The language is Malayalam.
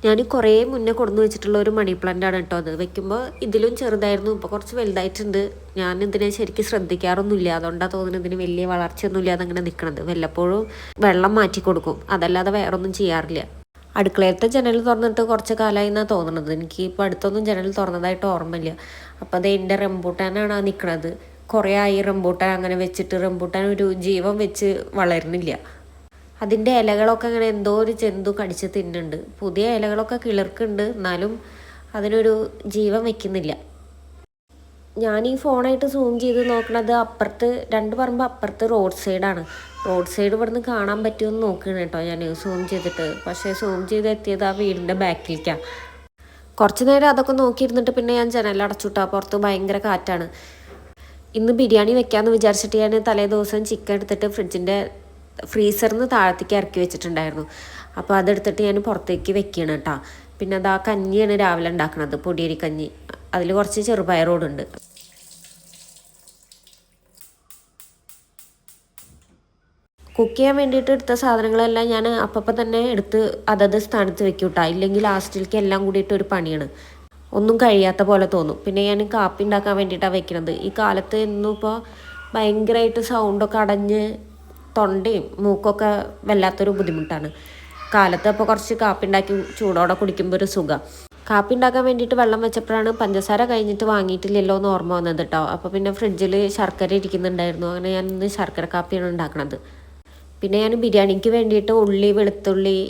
ഞാൻ കുറേ മുന്നേ കൊടുന്ന് വെച്ചിട്ടുള്ള ഒരു മണി പ്ലാന്റ് ആണ് കേട്ടോ അത്. വെക്കുമ്പോൾ ഇതിലും ചെറുതായിരുന്നു, ഇപ്പോൾ കുറച്ച് വലുതായിട്ടുണ്ട്. ഞാൻ ഇതിനെ ശരിക്കും ശ്രദ്ധിക്കാറൊന്നുമില്ല, അതുകൊണ്ടാണ് തോന്നുന്നത് ഇതിന് വലിയ വളർച്ചയൊന്നും ഇല്ലാതെ അങ്ങനെ നിൽക്കുന്നത്. വല്ലപ്പോഴും വെള്ളം മാറ്റി കൊടുക്കും, അതല്ലാതെ വേറൊന്നും ചെയ്യാറില്ല. അടുക്കളയത്തെ ജനൽ തുറന്നിട്ട് കുറച്ച് കാലമായി എന്നാണ് തോന്നുന്നത്. എനിക്ക് ഇപ്പോൾ അടുത്തൊന്നും ജനൽ തുറന്നതായിട്ട് ഓർമ്മയില്ല. അപ്പോൾ അത് എൻ്റെ റംബൂട്ടാനാണ് ആ നിൽക്കുന്നത്. കുറേ ആയി റംബൂട്ടാൻ അങ്ങനെ വെച്ചിട്ട്. റംബൂട്ടാൻ ഒരു ജീവൻ വെച്ച് വളരുന്നില്ല. അതിൻ്റെ ഇലകളൊക്കെ അങ്ങനെ എന്തോ ഒരു ജന്തു കടിച്ച് തിന്നുന്നുണ്ട്. പുതിയ ഇലകളൊക്കെ കിളിർക്കുന്നുണ്ട്, എന്നാലും അതിനൊരു ജീവൻ വെക്കുന്നില്ല. ഞാൻ ഈ ഫോണായിട്ട് സൂം ചെയ്ത് നോക്കണത് അപ്പുറത്ത് 2 പറമ്പ് അപ്പുറത്ത് റോഡ് സൈഡാണ്. റോഡ് സൈഡ് ഇവിടുന്ന് കാണാൻ പറ്റുമെന്ന് നോക്കുകയാണ് കേട്ടോ ഞാൻ സൂം ചെയ്തിട്ട്. പക്ഷേ സൂം ചെയ്ത് എത്തിയത് ആ വീടിൻ്റെ ബാക്കിലേക്കാണ്. കുറച്ച് നേരം അതൊക്കെ നോക്കിയിരുന്നിട്ട് പിന്നെ ഞാൻ ജനലടച്ചുവിട്ടാ. പുറത്ത് ഭയങ്കര കാറ്റാണ്. ഇന്ന് ബിരിയാണി വെക്കാമെന്ന് വിചാരിച്ചിട്ട് ഞാൻ തലേ ദിവസം ചിക്കൻ എടുത്തിട്ട് ഫ്രീസറിൽ നിന്ന് താഴത്തേക്ക് ഇറക്കി വെച്ചിട്ടുണ്ടായിരുന്നു. അപ്പോൾ അതെടുത്തിട്ട് ഞാൻ പുറത്തേക്ക് വെക്കുകയാണ് കേട്ടോ. പിന്നെ അതാ കഞ്ഞിയാണ് രാവിലെ ഉണ്ടാക്കുന്നത്, പൊടിയരി കഞ്ഞി. അതിൽ കുറച്ച് ചെറുപയറോടുണ്ട്. കുക്ക് ചെയ്യാൻ വേണ്ടിയിട്ട് എടുത്ത സാധനങ്ങളെല്ലാം ഞാൻ അപ്പം തന്നെ എടുത്ത് അതത് സ്ഥാനത്ത് വെക്കും കേട്ടോ. ഇല്ലെങ്കിൽ ലാസ്റ്റിലേക്ക് എല്ലാം കൂടിയിട്ട് ഒരു പണിയാണ്, ഒന്നും കഴിയാത്ത പോലെ തോന്നും. പിന്നെ ഞാൻ കാപ്പി ഉണ്ടാക്കാൻ വേണ്ടിയിട്ടാണ് വെക്കുന്നത്. ഈ കാലത്ത് ഇന്നും ഇപ്പോൾ ഭയങ്കരമായിട്ട് സൗണ്ടൊക്കെ അടഞ്ഞ് തൊണ്ടയും മൂക്കൊക്കെ വല്ലാത്തൊരു ബുദ്ധിമുട്ടാണ്. കാലത്ത് അപ്പോൾ കുറച്ച് കാപ്പി ഉണ്ടാക്കി ചൂടോടെ കുടിക്കുമ്പോൾ ഒരു സുഖം. കാപ്പി ഉണ്ടാക്കാൻ വേണ്ടിയിട്ട് വെള്ളം വെച്ചപ്പോഴാണ് പഞ്ചസാര കഴിഞ്ഞിട്ട് വാങ്ങിയിട്ടില്ലല്ലോ എന്ന് ഓർമ്മ വന്നത് കേട്ടോ. അപ്പോൾ പിന്നെ ഫ്രിഡ്ജിൽ ശർക്കര ഇരിക്കുന്നുണ്ടായിരുന്നു. അങ്ങനെ ഞാൻ ഇന്ന് ശർക്കര കാപ്പിയാണ് ഉണ്ടാക്കണത്. പിന്നെ ഞാൻ ബിരിയാണിക്ക് വേണ്ടിയിട്ട് ഉള്ളി, വെളുത്തുള്ളി,